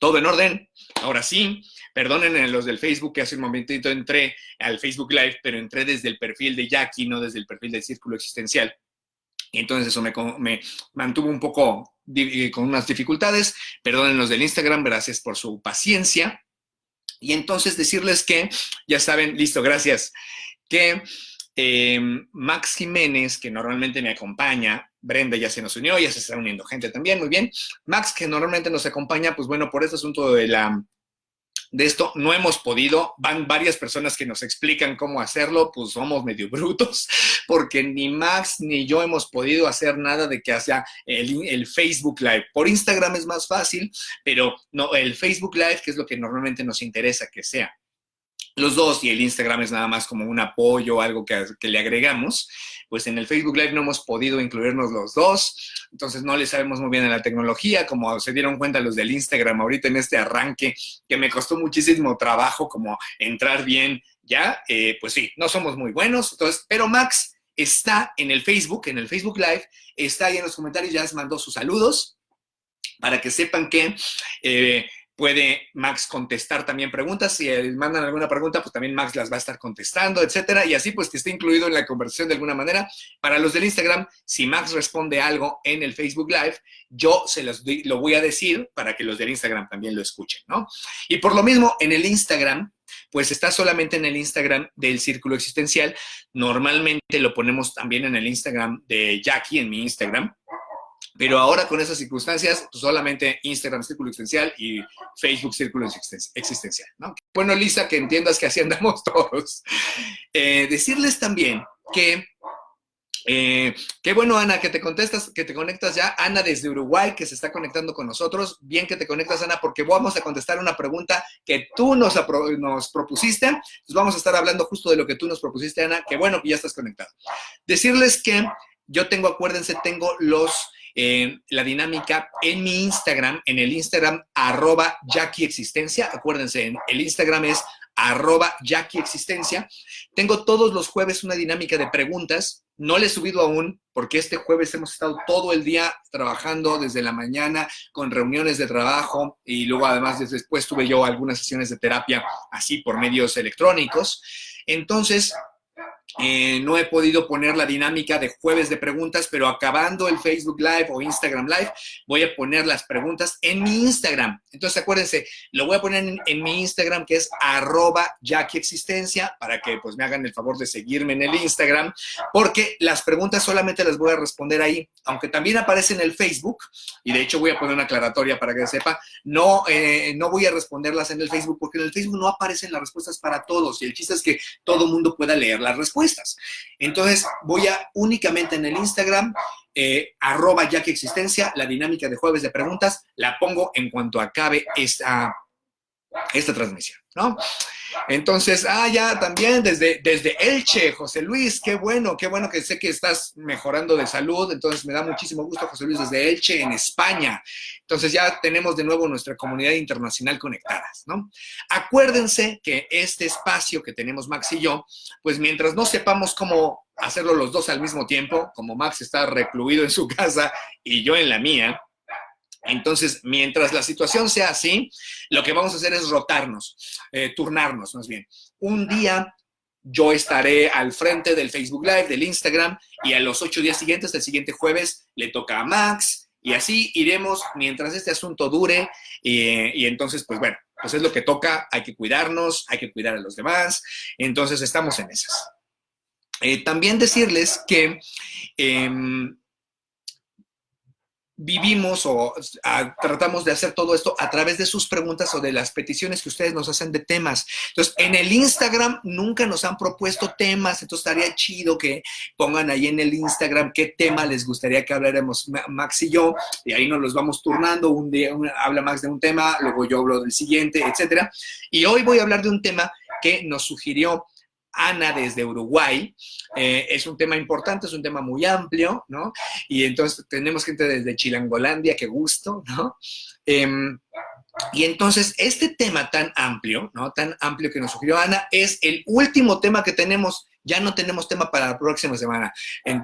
Todo en orden. Ahora sí, perdonen a los del Facebook que hace un momentito entré al Facebook Live, pero entré desde el perfil de Jackie, no desde el perfil del Círculo Existencial. Y entonces eso me mantuvo un poco con unas dificultades. Perdonen los del Instagram, gracias por su paciencia. Y entonces decirles que, ya saben, listo, gracias, que Max Jiménez, que normalmente me acompaña, Brenda ya se nos unió, ya se está uniendo gente también, muy bien. Max, que normalmente nos acompaña, pues bueno, por este asunto de esto no hemos podido, van varias personas que nos explican cómo hacerlo, pues somos medio brutos, porque ni Max ni yo hemos podido hacer nada de que hacia el Facebook Live. Por Instagram es más fácil, pero no, el Facebook Live, que es lo que normalmente nos interesa que sea. Los dos, y el Instagram es nada más como un apoyo, algo que le agregamos, pues en el Facebook Live no hemos podido incluirnos los dos, entonces no le sabemos muy bien a la tecnología, como se dieron cuenta los del Instagram ahorita en este arranque, que me costó muchísimo trabajo como entrar bien ya, pues sí, no somos muy buenos, entonces, pero Max está en el Facebook Live, está ahí en los comentarios, ya les mandó sus saludos, para que sepan que puede Max contestar también preguntas. Si mandan alguna pregunta, pues también Max las va a estar contestando, etcétera. Y así, pues, que esté incluido en la conversación de alguna manera. Para los del Instagram, si Max responde algo en el Facebook Live, yo lo voy a decir para que los del Instagram también lo escuchen, ¿no? Y por lo mismo, en el Instagram, pues está solamente en el Instagram del Círculo Existencial. Normalmente lo ponemos también en el Instagram de Jackie, en mi Instagram. Pero ahora con esas circunstancias, pues solamente Instagram Círculo Existencial y Facebook Círculo Existencial, ¿no? Bueno, Lisa, que entiendas que así andamos todos. Decirles también que qué bueno, Ana, que te conectas ya. Ana desde Uruguay, que se está conectando con nosotros. Bien que te conectas, Ana, porque vamos a contestar una pregunta que tú nos propusiste. Entonces vamos a estar hablando justo de lo que tú nos propusiste, Ana. Qué bueno que ya estás conectado. Decirles que yo tengo, acuérdense, tengo la dinámica en mi Instagram, en el Instagram @JackieExistencia. Acuérdense, el Instagram es @JackieExistencia. Tengo todos los jueves una dinámica de preguntas. No le he subido aún porque este jueves hemos estado todo el día trabajando desde la mañana con reuniones de trabajo y luego además después tuve yo algunas sesiones de terapia así por medios electrónicos. Entonces, no he podido poner la dinámica de jueves de preguntas, pero acabando el Facebook Live o Instagram Live, voy a poner las preguntas en mi Instagram. Entonces, acuérdense, lo voy a poner en mi Instagram, que es @JackieExistencia, para que pues me hagan el favor de seguirme en el Instagram, porque las preguntas solamente las voy a responder ahí, aunque también aparece en el Facebook, y de hecho voy a poner una aclaratoria para que sepa, no voy a responderlas en el Facebook, porque en el Facebook no aparecen las respuestas para todos, y el chiste es que todo el mundo pueda leer las respuestas. Entonces, voy a únicamente en el Instagram, @JackieExistencia, la dinámica de jueves de preguntas, la pongo en cuanto acabe esta transmisión, ¿no? Entonces, ya también desde Elche, José Luis, qué bueno que sé que estás mejorando de salud, entonces me da muchísimo gusto, José Luis, desde Elche, en España. Entonces ya tenemos de nuevo nuestra comunidad internacional conectadas, ¿no? Acuérdense que este espacio que tenemos Max y yo, pues mientras no sepamos cómo hacerlo los dos al mismo tiempo, como Max está recluido en su casa y yo en la mía, entonces, mientras la situación sea así, lo que vamos a hacer es rotarnos, turnarnos más bien. Un día yo estaré al frente del Facebook Live, del Instagram, y a los 8 días siguientes, el siguiente jueves, le toca a Max, y así iremos mientras este asunto dure, y entonces, pues bueno, pues es lo que toca, hay que cuidarnos, hay que cuidar a los demás, entonces estamos en esas. También decirles que vivimos o tratamos de hacer todo esto a través de sus preguntas o de las peticiones que ustedes nos hacen de temas. Entonces, en el Instagram nunca nos han propuesto temas, entonces estaría chido que pongan ahí en el Instagram qué tema les gustaría que habláramos Max y yo, y ahí nos los vamos turnando. Un día habla Max de un tema, luego yo hablo del siguiente, etcétera. Y hoy voy a hablar de un tema que nos sugirió Ana desde Uruguay. Es un tema importante, es un tema muy amplio, ¿no? Y entonces tenemos gente desde Chilangolandia, qué gusto, ¿no? Y entonces este tema tan amplio, ¿no? Tan amplio que nos sugirió Ana, es el último tema que tenemos Ya no tenemos tema para la próxima semana.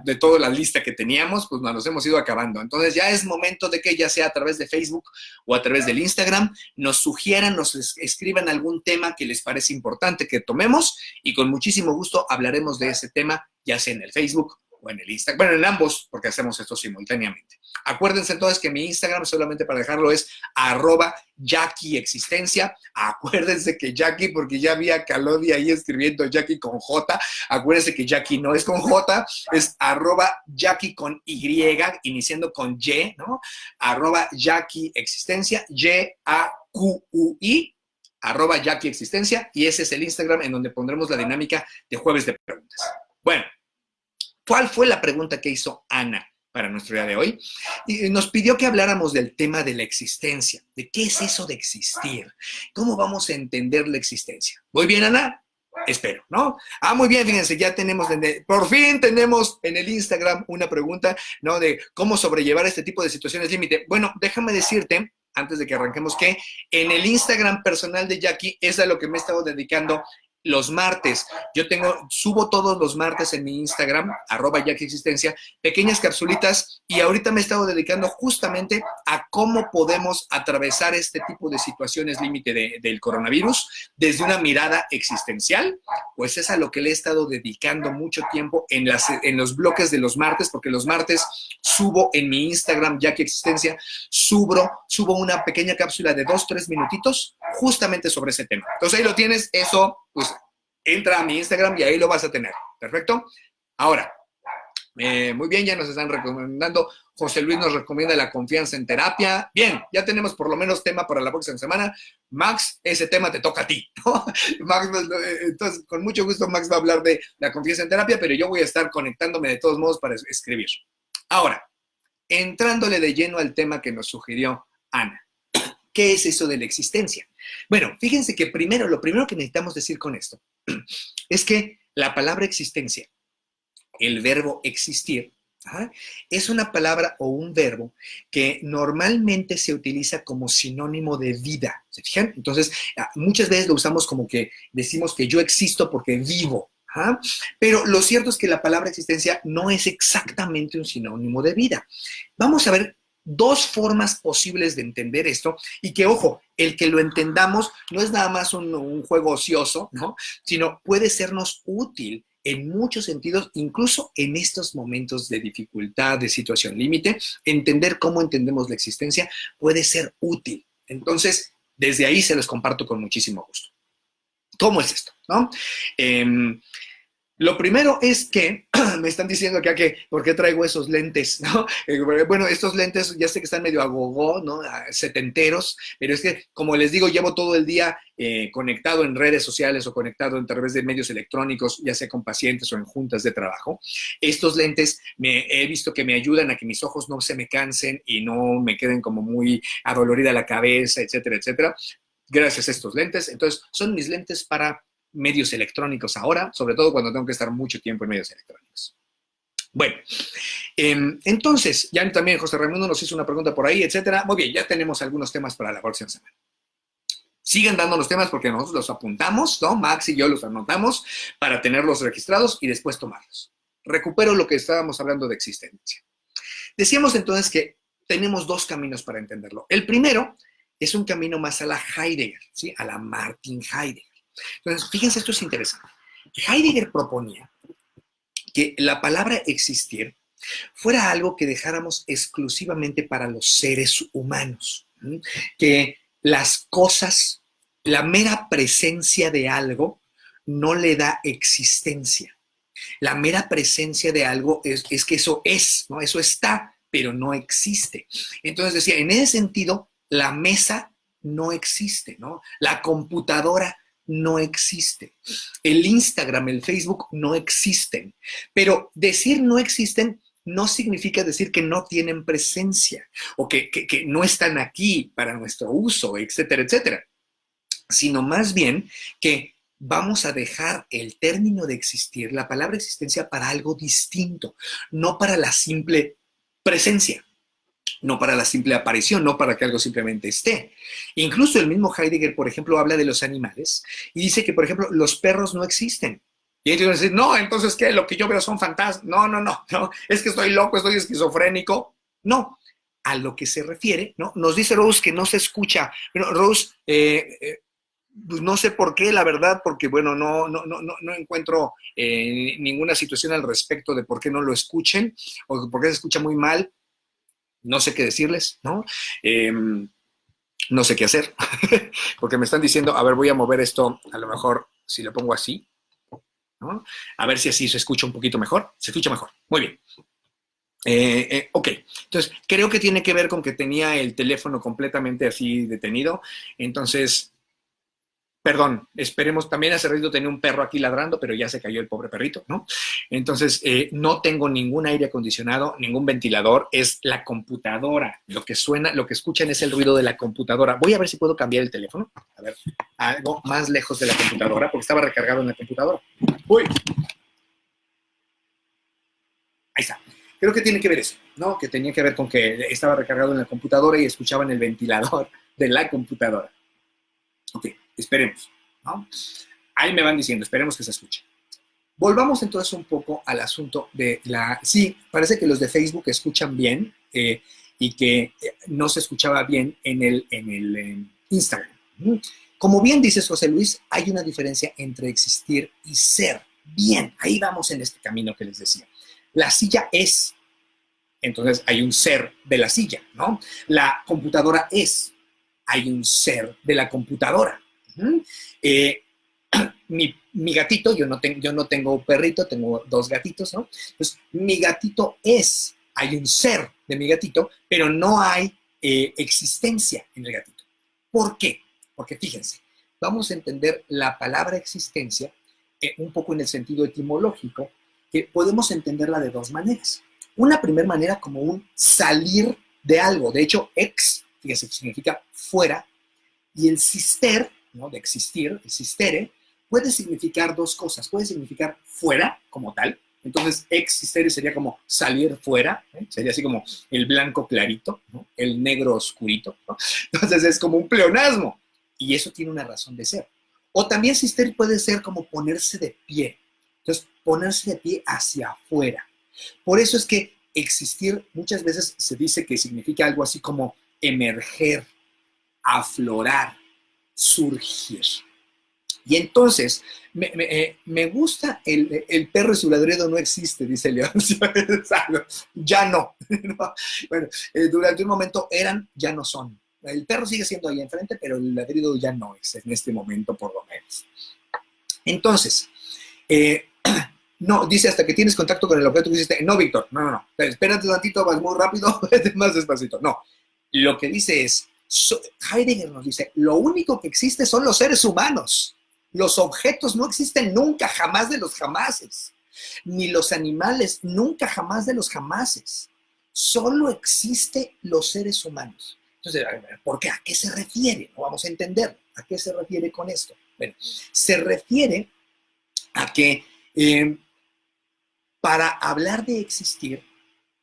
De toda la lista que teníamos, pues nos hemos ido acabando. Entonces ya es momento de que ya sea a través de Facebook o a través del Instagram, nos sugieran, nos escriban algún tema que les parece importante que tomemos y con muchísimo gusto hablaremos de ese tema, ya sea en el Facebook o en el Instagram. Bueno, en ambos, porque hacemos esto simultáneamente. Acuérdense entonces que mi Instagram, solamente para dejarlo, es @JackieExistencia. Acuérdense que Jackie, porque ya vi a Calodi ahí escribiendo Jackie con J. Acuérdense que Jackie no es con J, es @Jackie con Y, iniciando con Y, ¿no? @JackieExistencia, YAQUI, @JackieExistencia, y ese es el Instagram en donde pondremos la dinámica de jueves de preguntas. Bueno, ¿cuál fue la pregunta que hizo Ana para nuestro día de hoy? Y nos pidió que habláramos del tema de la existencia, de qué es eso de existir, cómo vamos a entender la existencia. ¿Muy bien, Ana? Espero, ¿no? Muy bien, fíjense, ya tenemos, por fin tenemos en el Instagram una pregunta, ¿no? De cómo sobrellevar este tipo de situaciones límite. Bueno, déjame decirte, antes de que arranquemos, que en el Instagram personal de Jackie es a lo que me he estado dedicando los martes. Yo subo todos los martes en mi Instagram, @JackieExistencia, pequeñas capsulitas, y ahorita me he estado dedicando justamente a cómo podemos atravesar este tipo de situaciones límite del coronavirus desde una mirada existencial. Pues es a lo que le he estado dedicando mucho tiempo en los bloques de los martes, porque los martes subo en mi Instagram, JackieExistencia, subo una pequeña cápsula de 2-3 minutitos justamente sobre ese tema. Entonces ahí lo tienes, eso, pues entra a mi Instagram y ahí lo vas a tener. ¿Perfecto? Ahora, muy bien, ya nos están recomendando. José Luis nos recomienda la confianza en terapia. Bien, ya tenemos por lo menos tema para la próxima semana. Max, ese tema te toca a ti, ¿no? Max, entonces, con mucho gusto, Max va a hablar de la confianza en terapia, pero yo voy a estar conectándome de todos modos para escribir. Ahora, entrándole de lleno al tema que nos sugirió Ana. ¿Qué es eso de la existencia? Bueno, fíjense que lo primero que necesitamos decir con esto es que la palabra existencia, el verbo existir, es una palabra o un verbo que normalmente se utiliza como sinónimo de vida. ¿Se fijan? Entonces, muchas veces lo usamos como que decimos que yo existo porque vivo. Pero lo cierto es que la palabra existencia no es exactamente un sinónimo de vida. Vamos a ver dos formas posibles de entender esto y que, ojo, el que lo entendamos no es nada más un juego ocioso, ¿no? Sino puede sernos útil en muchos sentidos, incluso en estos momentos de dificultad, de situación límite. Entender cómo entendemos la existencia puede ser útil. Entonces, desde ahí se los comparto con muchísimo gusto. ¿Cómo es esto? ¿No? Lo primero es que me están diciendo acá que por qué traigo esos lentes, ¿no? Bueno, estos lentes ya sé que están medio agogó, ¿no? Setenteros, pero es que, como les digo, llevo todo el día conectado en redes sociales o conectado a través de medios electrónicos, ya sea con pacientes o en juntas de trabajo. Estos lentes he visto que me ayudan a que mis ojos no se me cansen y no me queden como muy adolorida la cabeza, etcétera, etcétera. Gracias a estos lentes. Entonces, son mis lentes para medios electrónicos ahora, sobre todo cuando tengo que estar mucho tiempo en medios electrónicos. Bueno, entonces, ya también José Raimundo nos hizo una pregunta por ahí, etcétera. Muy bien, ya tenemos algunos temas para la próxima semana. Sigan dándonos temas porque nosotros los apuntamos, ¿no? Max y yo los anotamos para tenerlos registrados y después tomarlos. Recupero lo que estábamos hablando de existencia. Decíamos entonces que tenemos dos caminos para entenderlo. El primero es un camino más a la Heidegger, ¿sí? A la Martin Heidegger. Entonces, fíjense, esto es interesante. Heidegger proponía que la palabra existir fuera algo que dejáramos exclusivamente para los seres humanos, ¿sí? Que las cosas, la mera presencia de algo no le da existencia. La mera presencia de algo es que eso es, ¿no? Eso está, pero no existe. Entonces decía, en ese sentido, la mesa no existe, ¿no? La computadora no existe. El Instagram, el Facebook no existen. Pero decir no existen no significa decir que no tienen presencia o que no están aquí para nuestro uso, etcétera, etcétera. Sino más bien que vamos a dejar el término de existir, la palabra existencia, para algo distinto, no para la simple presencia. No para la simple aparición, no para que algo simplemente esté. Incluso el mismo Heidegger, por ejemplo, habla de los animales y dice que, por ejemplo, los perros no existen. Y entonces decir, no, entonces, ¿qué? Lo que yo veo son fantasmas. No, no, no, no, es que estoy loco, estoy esquizofrénico. No, a lo que se refiere, ¿no? Nos dice Rose que no se escucha. Pero Rose, pues no sé por qué, la verdad, porque bueno, no encuentro ninguna situación al respecto de por qué no lo escuchen o por qué se escucha muy mal. No sé qué decirles, ¿no? No sé qué hacer, porque me están diciendo, a ver, voy a mover esto, a lo mejor si lo pongo así, ¿no? A ver si así se escucha un poquito mejor. Se escucha mejor. Muy bien. Ok, entonces creo que tiene que ver con que tenía el teléfono completamente así detenido. Entonces, perdón, esperemos, también hace ratito tenía un perro aquí ladrando, pero ya se cayó el pobre perrito, ¿no? Entonces, no tengo ningún aire acondicionado, ningún ventilador, es la computadora. Lo que suena, lo que escuchan es el ruido de la computadora. Voy a ver si puedo cambiar el teléfono. A ver, algo más lejos de la computadora, porque estaba recargado en la computadora. Uy, ahí está. Creo que tiene que ver eso, ¿no? Que tenía que ver con que estaba recargado en la computadora y escuchaban el ventilador de la computadora. Ok, esperemos, ¿no? Ahí me van diciendo, esperemos que se escuche. Volvamos entonces un poco al asunto de la... Sí, parece que los de Facebook escuchan bien y que no se escuchaba bien en el Instagram. Como bien dices, José Luis, hay una diferencia entre existir y ser. Bien, ahí vamos en este camino que les decía. La silla es, entonces hay un ser de la silla, ¿no? La computadora es, hay un ser de la computadora. Eh, mi gatito, yo no tengo perrito, tengo dos gatitos, ¿no? Entonces, mi gatito es, hay un ser de mi gatito, pero no hay existencia en el gatito. ¿Por qué? Porque fíjense, vamos a entender la palabra existencia un poco en el sentido etimológico, que podemos entenderla de dos maneras. Una primera manera como un salir de algo. De hecho, ex, fíjense, significa fuera, y el sister, ¿no? De existir, el sistere, puede significar dos cosas. Puede significar fuera, como tal. Entonces, existere sería como salir fuera, ¿eh? Sería así como el blanco clarito, ¿no? El negro oscurito, ¿no? Entonces, es como un pleonasmo. Y eso tiene una razón de ser. O también sister puede ser como ponerse de pie. Entonces, ponerse de pie hacia afuera. Por eso es que existir muchas veces se dice que significa algo así como emerger, aflorar, surgir. Y entonces, me gusta el perro y su ladrido no existe, dice León. Ya no. Bueno, durante un momento eran, ya no son. El perro sigue siendo ahí enfrente, pero el ladrido ya no es en este momento, por lo menos. Entonces, no, dice hasta que tienes contacto con el objeto que hiciste. No, Víctor, no. Espérate un tantito, vas muy rápido, más despacito. No, lo que dice es, Heidegger nos dice, lo único que existe son los seres humanos. Los objetos no existen nunca, jamás de los jamases. Ni los animales, nunca, jamás de los jamases. Solo existen los seres humanos. Entonces, ¿por qué? ¿A qué se refiere? No vamos a entender. ¿A qué se refiere con esto? Bueno, se refiere a que para hablar de existir,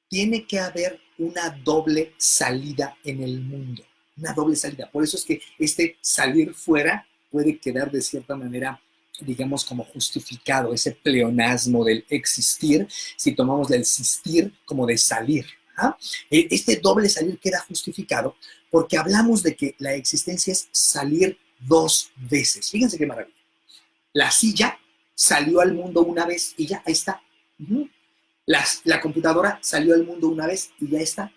tiene que haber una doble salida en el mundo. Una doble salida. Por eso es que este salir fuera puede quedar de cierta manera, digamos, como justificado, ese pleonasmo del existir, si tomamos el existir como de salir. ¿Ah? Este doble salir queda justificado porque hablamos de que la existencia es salir dos veces. Fíjense qué maravilla. La silla salió al mundo una vez y ya, ahí está. La computadora salió al mundo una vez y ya está.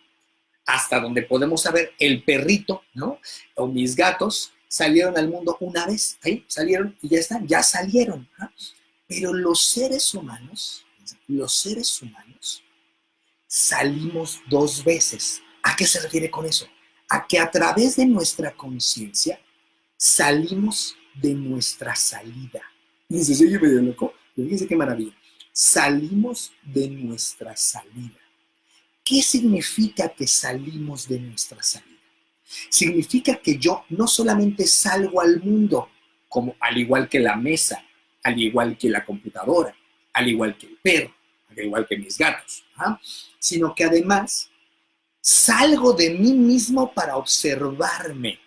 Hasta donde podemos saber, el perrito, ¿no? O mis gatos salieron al mundo una vez, ahí salieron y ya están, ya salieron. ¿Ah? Pero los seres humanos salimos dos veces. ¿A qué se refiere con eso? A que a través de nuestra conciencia salimos de nuestra salida. Fíjense, se oye medio loco, pero fíjense qué maravilla. Salimos de nuestra salida. ¿Qué significa que salimos de nuestra salida? Significa que yo no solamente salgo al mundo, como al igual que la mesa, al igual que la computadora, al igual que el perro, al igual que mis gatos, ¿ah? Sino que además salgo de mí mismo para observarme.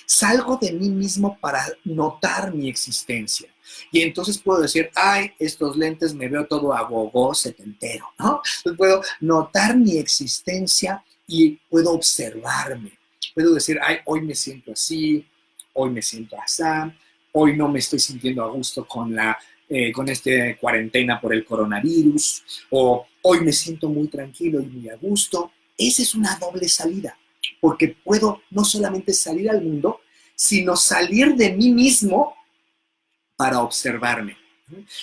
Salgo de mí mismo para notar mi existencia. Y entonces puedo decir, ay, estos lentes me veo todo agogó, setentero, ¿no? Entonces puedo notar mi existencia y puedo observarme. Puedo decir, ay, hoy me siento así, hoy me siento así, hoy no me estoy sintiendo a gusto con esta cuarentena por el coronavirus, o hoy me siento muy tranquilo y muy a gusto. Esa es una doble salida, porque puedo no solamente salir al mundo, sino salir de mí mismo para observarme.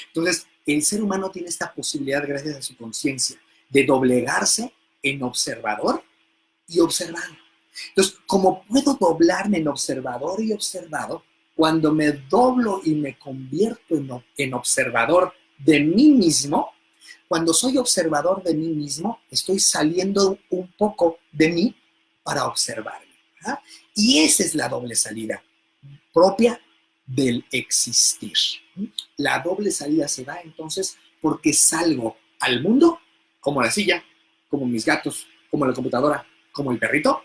Entonces, el ser humano tiene esta posibilidad, gracias a su conciencia, de doblegarse en observador y observado. Entonces, como puedo doblarme en observador y observado, cuando me doblo y me convierto en observador de mí mismo, cuando soy observador de mí mismo, estoy saliendo un poco de mí para observarme. ¿Verdad? Y esa es la doble salida propia del existir. La doble salida se da entonces porque salgo al mundo, como la silla, como mis gatos, como la computadora, como el perrito,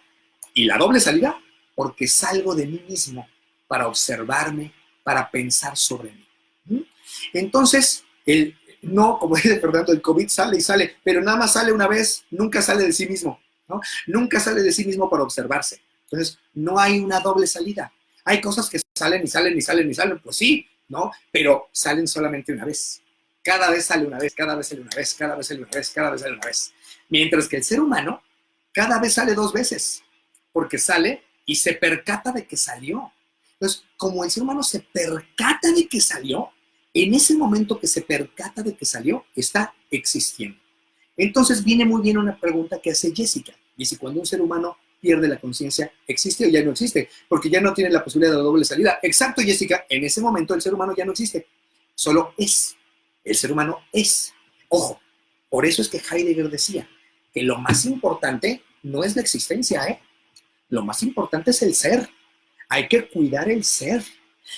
y la doble salida porque salgo de mí mismo para observarme, para pensar sobre mí. Entonces, no, como dice Fernando, el COVID sale y sale, pero nada más sale una vez, nunca sale de sí mismo, ¿no? Nunca sale de sí mismo para observarse. Entonces, no hay una doble salida. Hay cosas que salen y salen y salen y salen, pues sí, ¿no? Pero salen solamente una vez. Cada vez sale una vez, cada vez sale una vez, cada vez sale una vez, cada vez sale una vez. Mientras que el ser humano cada vez sale dos veces, porque sale y se percata de que salió. Entonces, como el ser humano se percata de que salió, en ese momento que se percata de que salió, está existiendo. Entonces viene muy bien una pregunta que hace Jessica. Y si cuando un ser humano pierde la conciencia, ¿existe o ya no existe? Porque ya no tiene la posibilidad de la doble salida. Exacto, Jessica, en ese momento el ser humano ya no existe, solo es. El ser humano es. Ojo, por eso es que Heidegger decía que lo más importante no es la existencia, ¿eh? Lo más importante es el ser. Hay que cuidar el ser.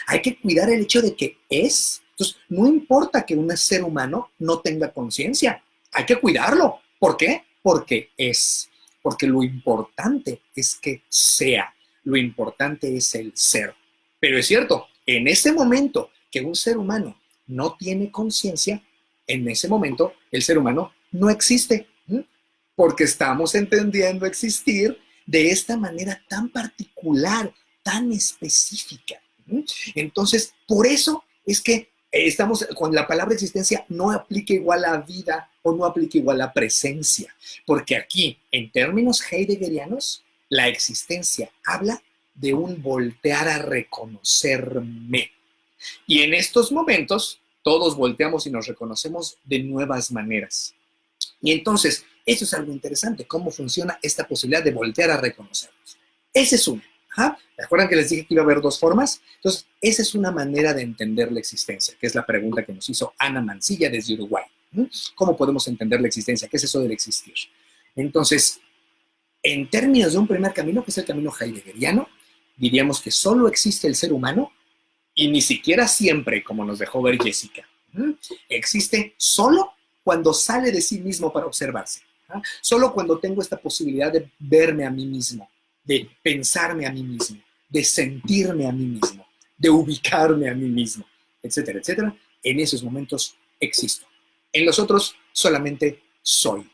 Hay que cuidar el hecho de que es. Entonces, no importa que un ser humano no tenga conciencia. Hay que cuidarlo. ¿Por qué? Porque es. Porque lo importante es que sea. Lo importante es el ser. Pero es cierto, en ese momento que un ser humano no tiene conciencia, en ese momento el ser humano no existe. Porque estamos entendiendo existir de esta manera tan particular, tan específica. Entonces, por eso es que estamos con la palabra existencia no aplica igual a vida o no aplica igual a presencia, porque aquí, en términos heideggerianos, la existencia habla de un voltear a reconocerme. Y en estos momentos, todos volteamos y nos reconocemos de nuevas maneras. Y entonces, eso es algo interesante, cómo funciona esta posibilidad de voltear a reconocernos. Esa es una. ¿Recuerdan que les dije que iba a haber dos formas? Entonces, esa es una manera de entender la existencia, que es la pregunta que nos hizo Ana Mancilla desde Uruguay. ¿Cómo podemos entender la existencia? ¿Qué es eso del existir? Entonces, en términos de un primer camino, que es el camino heideggeriano, diríamos que solo existe el ser humano y ni siquiera siempre, como nos dejó ver Jessica. Existe solo cuando sale de sí mismo para observarse. Solo cuando tengo esta posibilidad de verme a mí mismo, de pensarme a mí mismo, de sentirme a mí mismo, de ubicarme a mí mismo, etcétera, etcétera, en esos momentos existo. En los otros solamente soy.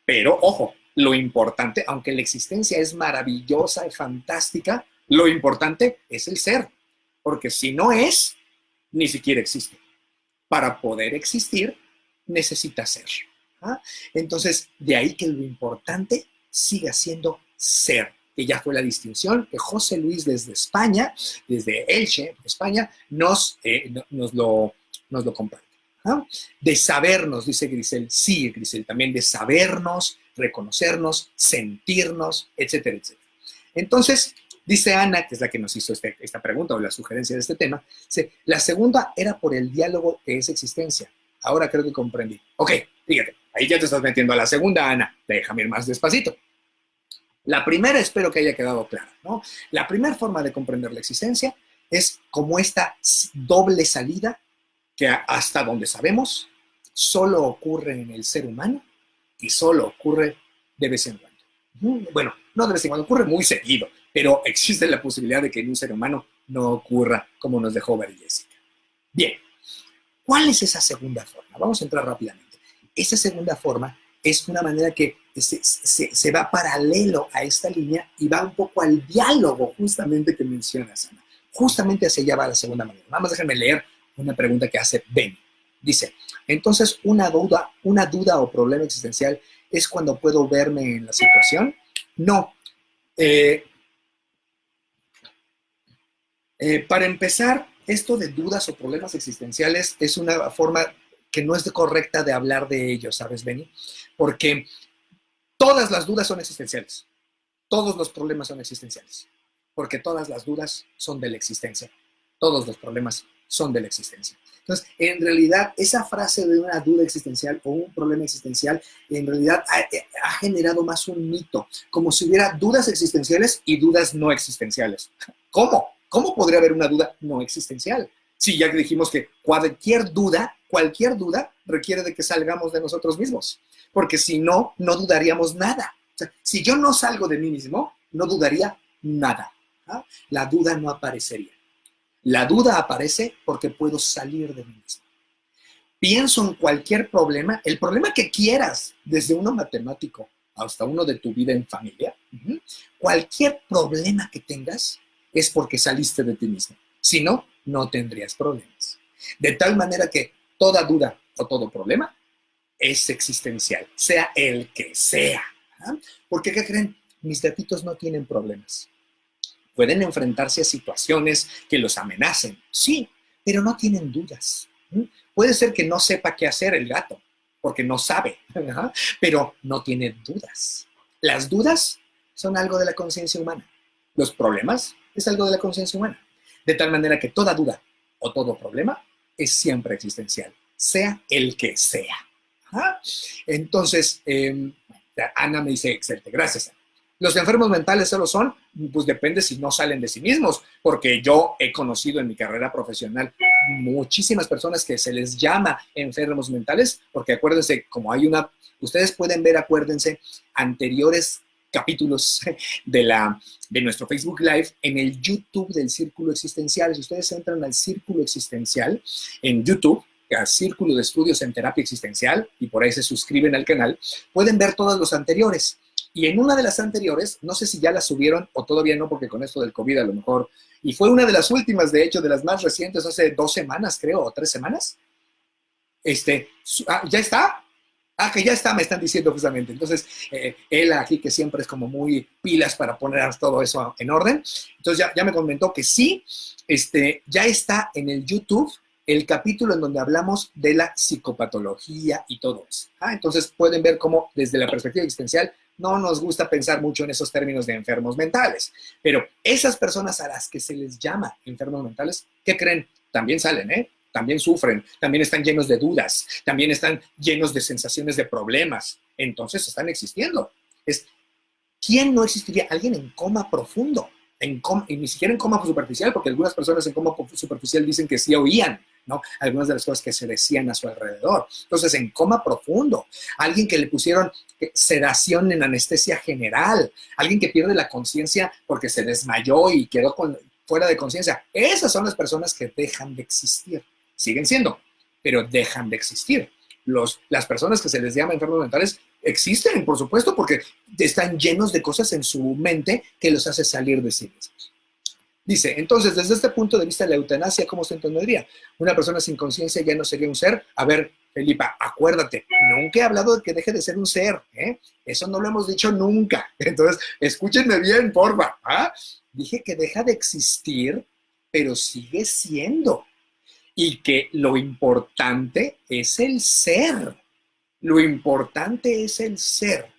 Pero, ojo, lo importante, aunque la existencia es maravillosa y fantástica, lo importante es el ser. Porque si no es, ni siquiera existe. Para poder existir, necesita ser. Entonces, de ahí que lo importante siga siendo ser, que ya fue la distinción que José Luis desde España, desde Elche, España, nos lo comparte. De sabernos, dice Grisel, sí, Grisel, también de sabernos, reconocernos, sentirnos, etcétera, etcétera. Entonces, dice Ana, que es la que nos hizo esta pregunta o la sugerencia de este tema, dice, la segunda era por el diálogo que es existencia. Ahora creo que comprendí. Ok, fíjate, ahí ya te estás metiendo a la segunda, Ana. Déjame ir más despacito. La primera espero que haya quedado clara, ¿no? La primera forma de comprender la existencia es como esta doble salida que hasta donde sabemos solo ocurre en el ser humano y solo ocurre de vez en cuando. Bueno, no de vez en cuando, ocurre muy seguido, pero existe la posibilidad de que en un ser humano no ocurra como nos dejó ver Jessica. Bien, ¿cuál es esa segunda forma? Vamos a entrar rápidamente. Esa segunda forma es una manera que se va paralelo a esta línea y va un poco al diálogo justamente que mencionas, Ana. Justamente hacia allá va la segunda manera. Vamos, déjenme leer una pregunta que hace Ben. Dice, entonces una duda o problema existencial es cuando puedo verme en la situación. No. Para empezar, esto de dudas o problemas existenciales es una forma que no es correcta de hablar de ellos, ¿sabes, Benny? Porque todas las dudas son existenciales. Todos los problemas son existenciales. Porque todas las dudas son de la existencia. Todos los problemas son de la existencia. Entonces, en realidad, esa frase de una duda existencial o un problema existencial, en realidad ha generado más un mito, como si hubiera dudas existenciales y dudas no existenciales. ¿Cómo? ¿Cómo podría haber una duda no existencial? Sí, ya que dijimos que cualquier duda requiere de que salgamos de nosotros mismos, porque si no, no dudaríamos nada. O sea, si yo no salgo de mí mismo, no dudaría nada. ¿Ah? La duda no aparecería. La duda aparece porque puedo salir de mí mismo. Pienso en cualquier problema, el problema que quieras, desde uno matemático hasta uno de tu vida en familia, cualquier problema que tengas es porque saliste de ti mismo. Si no, no tendrías problemas. De tal manera que toda duda o todo problema es existencial, sea el que sea. ¿Ah? Porque, ¿qué creen? Mis gatitos no tienen problemas. Pueden enfrentarse a situaciones que los amenacen, sí, pero no tienen dudas. Puede ser que no sepa qué hacer el gato, porque no sabe, pero no tiene dudas. Las dudas son algo de la conciencia humana. Los problemas es algo de la conciencia humana. De tal manera que toda duda o todo problema es siempre existencial, sea el que sea. Entonces, Ana me dice, excelente, gracias, Ana. ¿Los enfermos mentales solo son? Pues depende si no salen de sí mismos, porque yo he conocido en mi carrera profesional muchísimas personas que se les llama enfermos mentales, porque acuérdense, como hay ustedes pueden ver, acuérdense, anteriores capítulos de nuestro Facebook Live en el YouTube del Círculo Existencial. Si ustedes entran al Círculo Existencial en YouTube, al Círculo de Estudios en Terapia Existencial, y por ahí se suscriben al canal, pueden ver todos los anteriores. Y en una de las anteriores, no sé si ya la subieron o todavía no, porque con esto del COVID a lo mejor, y fue una de las últimas, de hecho, de las más recientes, hace 2 semanas, creo, o 3 semanas. ¿Ya está? Que ya está, me están diciendo justamente. Entonces, él aquí, que siempre es como muy pilas para poner todo eso en orden. Entonces, ya me comentó que sí, ya está en el YouTube el capítulo en donde hablamos de la psicopatología y todo eso. Entonces, pueden ver cómo, desde la perspectiva existencial, no nos gusta pensar mucho en esos términos de enfermos mentales. Pero esas personas a las que se les llama enfermos mentales, ¿qué creen? También salen, también sufren, también están llenos de dudas, también están llenos de sensaciones de problemas. Entonces están existiendo. ¿Quién no existiría? Alguien en coma profundo, y ni siquiera en coma superficial, porque algunas personas en coma superficial dicen que sí oían, ¿no? Algunas de las cosas que se decían a su alrededor. Entonces, en coma profundo, alguien que le pusieron sedación en anestesia general, alguien que pierde la conciencia porque se desmayó y quedó fuera de conciencia. Esas son las personas que dejan de existir. Siguen siendo, pero dejan de existir. Las personas que se les llama enfermos mentales existen, por supuesto, porque están llenos de cosas en su mente que los hace salir de sí mismos. Dice, entonces, desde este punto de vista, la eutanasia, ¿cómo se entendería? Una persona sin conciencia ya no sería un ser. A ver, Felipa, acuérdate, nunca he hablado de que deje de ser un ser, Eso no lo hemos dicho nunca. Entonces, escúchenme bien, porfa. Dije que deja de existir, pero sigue siendo. Y que lo importante es el ser. Lo importante es el ser.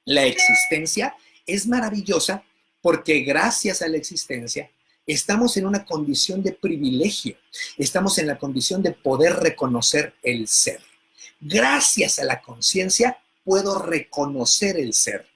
La existencia es maravillosa porque gracias a la existencia estamos en una condición de privilegio. Estamos en la condición de poder reconocer el ser. Gracias a la conciencia puedo reconocer el ser.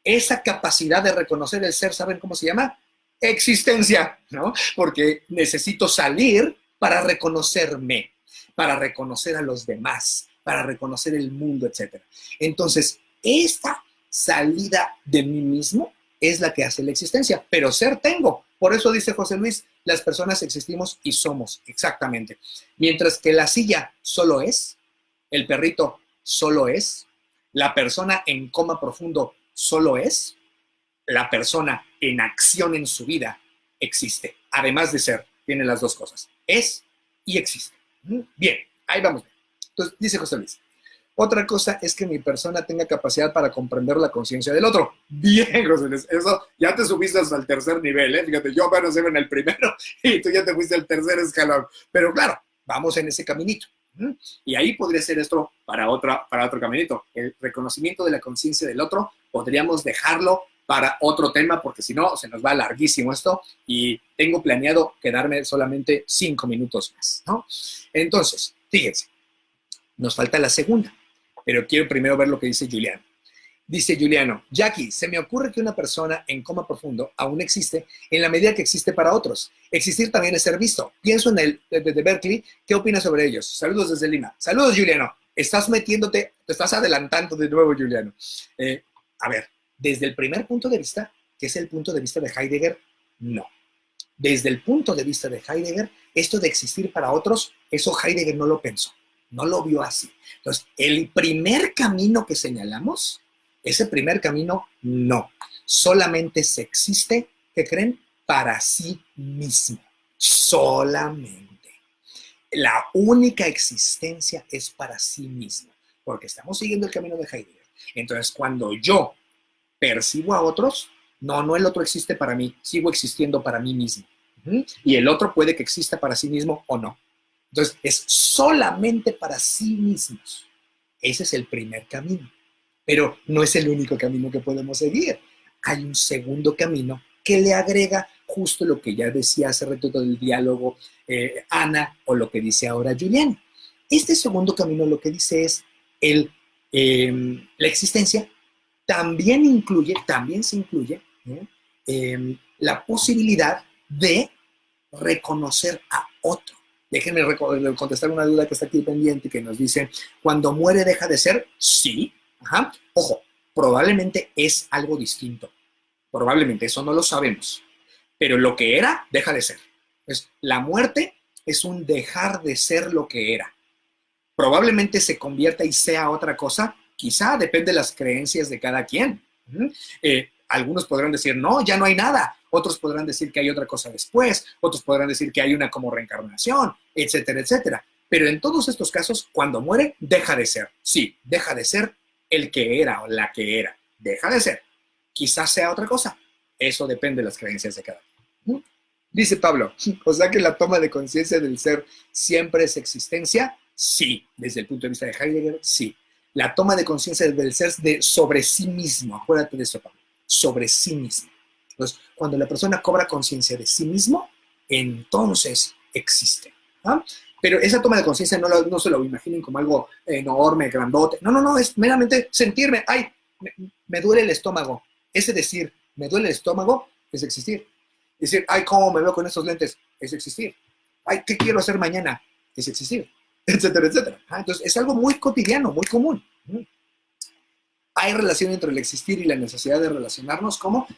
Esa capacidad de reconocer el ser, ¿saben cómo se llama? Existencia, ¿no? Porque necesito salir para reconocerme, para reconocer a los demás, para reconocer el mundo, etc. Entonces, esta salida de mí mismo es la que hace la existencia, pero ser tengo. Por eso dice José Luis, las personas existimos y somos, exactamente. Mientras que la silla solo es, el perrito solo es, la persona en coma profundo solo es, la persona en acción en su vida existe. Además de ser, tiene las dos cosas, es y existe. Bien, ahí vamos. Entonces, dice José Luis, otra cosa es que mi persona tenga capacidad para comprender la conciencia del otro. Bien, José Luis, eso ya te subiste hasta el tercer nivel, ¿eh? Fíjate, yo apenas iba en el primero y tú ya te fuiste al tercer escalón. Pero claro, vamos en ese caminito. Y ahí podría ser esto para otro caminito. El reconocimiento de la conciencia del otro, podríamos dejarlo para otro tema, porque si no, se nos va larguísimo esto y tengo planeado quedarme solamente 5 minutos más, ¿no? Entonces, fíjense, nos falta la segunda, pero quiero primero ver lo que dice Juliano. Dice Juliano, Jackie, se me ocurre que una persona en coma profundo aún existe en la medida que existe para otros. Existir también es ser visto. Pienso en el de Berkeley. ¿Qué opinas sobre ellos? Saludos desde Lima. Saludos, Juliano. Estás metiéndote, te estás adelantando de nuevo, Juliano. A ver, desde el primer punto de vista, que es el punto de vista de Heidegger, no. Desde el punto de vista de Heidegger, esto de existir para otros, eso Heidegger no lo pensó, no lo vio así. Entonces, el primer camino que señalamos, ese primer camino, no. Solamente se existe, ¿qué creen? Para sí mismo. Solamente. La única existencia es para sí mismo, porque estamos siguiendo el camino de Heidegger. Entonces, cuando yo percibo a otros, no el otro existe para mí, sigo existiendo para mí mismo. Y el otro puede que exista para sí mismo o no. Entonces, es solamente para sí mismos. Ese es el primer camino. Pero no es el único camino que podemos seguir. Hay un segundo camino que le agrega justo lo que ya decía hace rato del diálogo Ana o lo que dice ahora Julián. Este segundo camino lo que dice es la existencia también se incluye la posibilidad de reconocer a otro. Déjenme contestar una duda que está aquí pendiente que nos dice, ¿cuando muere deja de ser? Sí. Ajá. Ojo, probablemente es algo distinto. Probablemente, eso no lo sabemos. Pero lo que era, deja de ser. Pues, la muerte es un dejar de ser lo que era. Probablemente se convierta y sea otra cosa. Quizá depende de las creencias de cada quien. Algunos podrán decir, no, ya no hay nada. Otros podrán decir que hay otra cosa después. Otros podrán decir que hay una como reencarnación, etcétera, etcétera. Pero en todos estos casos, cuando muere, deja de ser. Sí, deja de ser el que era o la que era. Deja de ser. Quizás sea otra cosa. Eso depende de las creencias de cada uno. Dice Pablo, o sea que la toma de conciencia del ser siempre es existencia. Sí, desde el punto de vista de Heidegger, sí. La toma de conciencia del ser sobre sí mismo. Acuérdate de eso, Pablo. Sobre sí mismo. Entonces, cuando la persona cobra conciencia de sí mismo, entonces existe. ¿Ah? Pero esa toma de conciencia no se lo imaginen como algo enorme, grandote. No, es meramente sentirme, ay, me duele el estómago. Ese decir, me duele el estómago, es existir. Decir, ay, ¿cómo me veo con estos lentes? Es existir. Ay, ¿qué quiero hacer mañana? Es existir. Etcétera, etcétera. Entonces, es algo muy cotidiano, muy común. ¿Hay relación entre el existir y la necesidad de relacionarnos? ¿Cómo?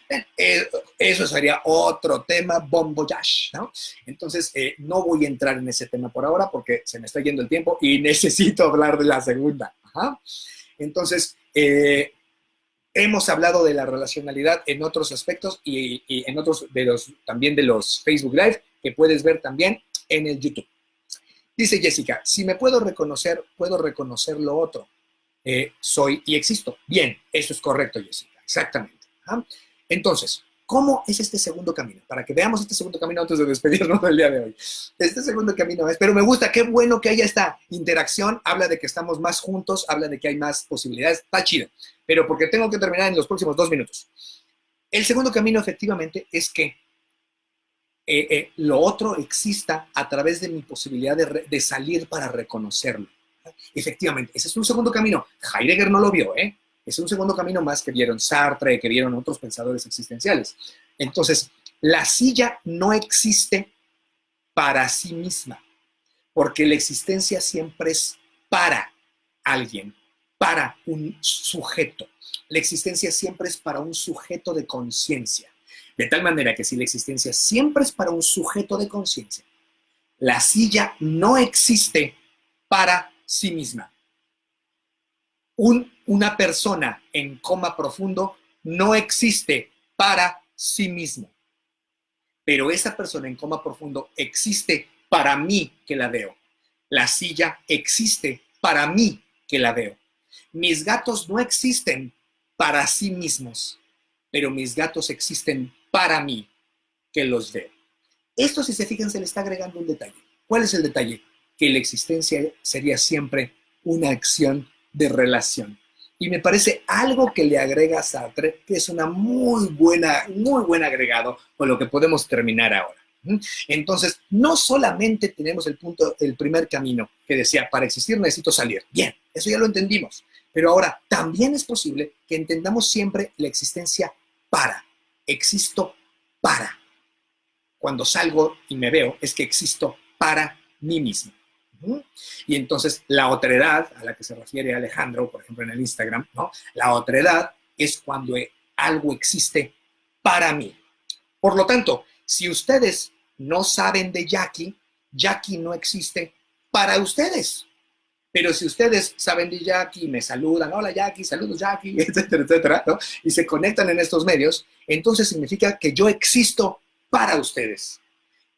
Eso sería otro tema, bon voyage, ¿no? Entonces, no voy a entrar en ese tema por ahora porque se me está yendo el tiempo y necesito hablar de la segunda. Ajá. Entonces, hemos hablado de la relacionalidad en otros aspectos y en otros también de los Facebook Live que puedes ver también en el YouTube. Dice Jessica, si me puedo reconocer lo otro. Soy y existo. Bien, eso es correcto, Jessica, exactamente. ¿Ah? Entonces, ¿cómo es este segundo camino? Para que veamos este segundo camino antes de despedirnos del día de hoy. Este segundo camino es, pero me gusta, qué bueno que haya esta interacción, habla de que estamos más juntos, habla de que hay más posibilidades, está chido, pero porque tengo que terminar en los próximos 2 minutos. El segundo camino efectivamente es que lo otro exista a través de mi posibilidad de salir para reconocerlo. Efectivamente, ese es un segundo camino. Heidegger no lo vio, ¿eh? Es un segundo camino más que vieron Sartre, que vieron otros pensadores existenciales. Entonces, la silla no existe para sí misma, porque la existencia siempre es para alguien, para un sujeto. La existencia siempre es para un sujeto de conciencia. De tal manera que si la existencia siempre es para un sujeto de conciencia, la silla no existe para sí misma. Una persona en coma profundo no existe para sí mismo. Pero esa persona en coma profundo existe para mí que la veo. La silla existe para mí que la veo. Mis gatos no existen para sí mismos, pero mis gatos existen para mí que los veo. Esto, si se fijan, se le está agregando un detalle. ¿Cuál es el detalle? Que la existencia sería siempre una acción de relación. Y me parece algo que le agrega Sartre, que es una muy buen agregado con lo que podemos terminar ahora. Entonces, no solamente tenemos el primer camino que decía, para existir necesito salir. Bien, eso ya lo entendimos. Pero ahora también es posible que entendamos siempre la existencia para. Existo para. Cuando salgo y me veo, es que existo para mí mismo. Y entonces la otredad, a la que se refiere Alejandro, por ejemplo en el Instagram, ¿no? La otredad es cuando algo existe para mí. Por lo tanto, si ustedes no saben de Jackie, Jackie no existe para ustedes. Pero si ustedes saben de Jackie, me saludan, hola Jackie, saludos Jackie, etcétera, etcétera, ¿no? Y se conectan en estos medios, entonces significa que yo existo para ustedes.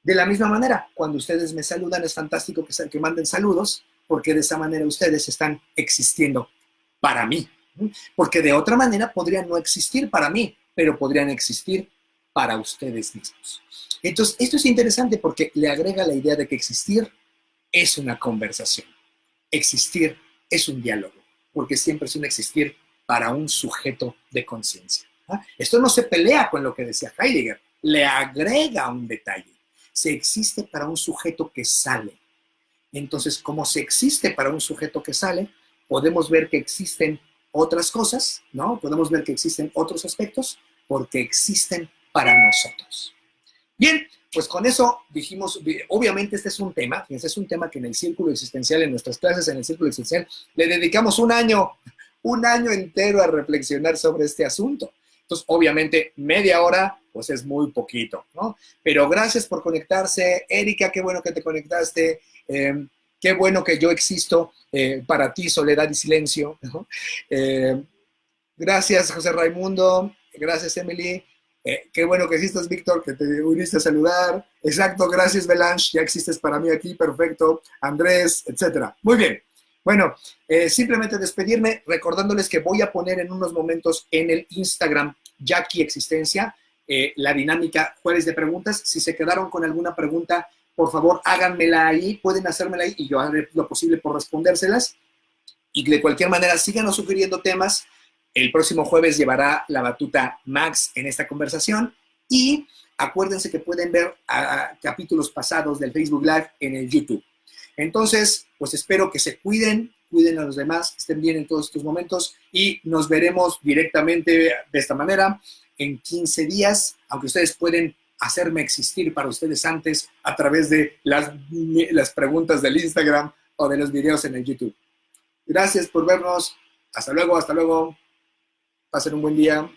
De la misma manera, cuando ustedes me saludan, es fantástico que manden saludos, porque de esa manera ustedes están existiendo para mí. Porque de otra manera podrían no existir para mí, pero podrían existir para ustedes mismos. Entonces, esto es interesante porque le agrega la idea de que existir es una conversación. Existir es un diálogo, porque siempre es un existir para un sujeto de conciencia. Esto no se pelea con lo que decía Heidegger, le agrega un detalle. Se existe para un sujeto que sale. Entonces, como se existe para un sujeto que sale, podemos ver que existen otras cosas, ¿no? Podemos ver que existen otros aspectos porque existen para nosotros. Bien, pues con eso dijimos, obviamente este es un tema que en el círculo existencial, en nuestras clases en el círculo existencial, le dedicamos un año entero a reflexionar sobre este asunto. Entonces, obviamente, media hora, pues es muy poquito, ¿no? Pero gracias por conectarse. Erika, qué bueno que te conectaste. Qué bueno que yo existo para ti, soledad y silencio, ¿no? Gracias, José Raimundo. Gracias, Emily. Qué bueno que existes, Víctor, que te uniste a saludar. Exacto, gracias, Belange. Ya existes para mí aquí, perfecto. Andrés, etcétera. Muy bien. Bueno, simplemente despedirme recordándoles que voy a poner en unos momentos en el Instagram Jackie Existencia la dinámica jueves de preguntas. Si se quedaron con alguna pregunta, por favor, háganmela ahí, pueden hacérmela ahí y yo haré lo posible por respondérselas. Y de cualquier manera, síganos sugiriendo temas. El próximo jueves llevará la batuta Max en esta conversación y acuérdense que pueden ver capítulos pasados del Facebook Live en el YouTube. Entonces, pues espero que se cuiden a los demás, que estén bien en todos estos momentos y nos veremos directamente de esta manera en 15 días, aunque ustedes pueden hacerme existir para ustedes antes a través de las preguntas del Instagram o de los videos en el YouTube. Gracias por vernos. Hasta luego, hasta luego. Pasen un buen día.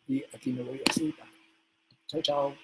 Y aquí me voy así. Chao, chao.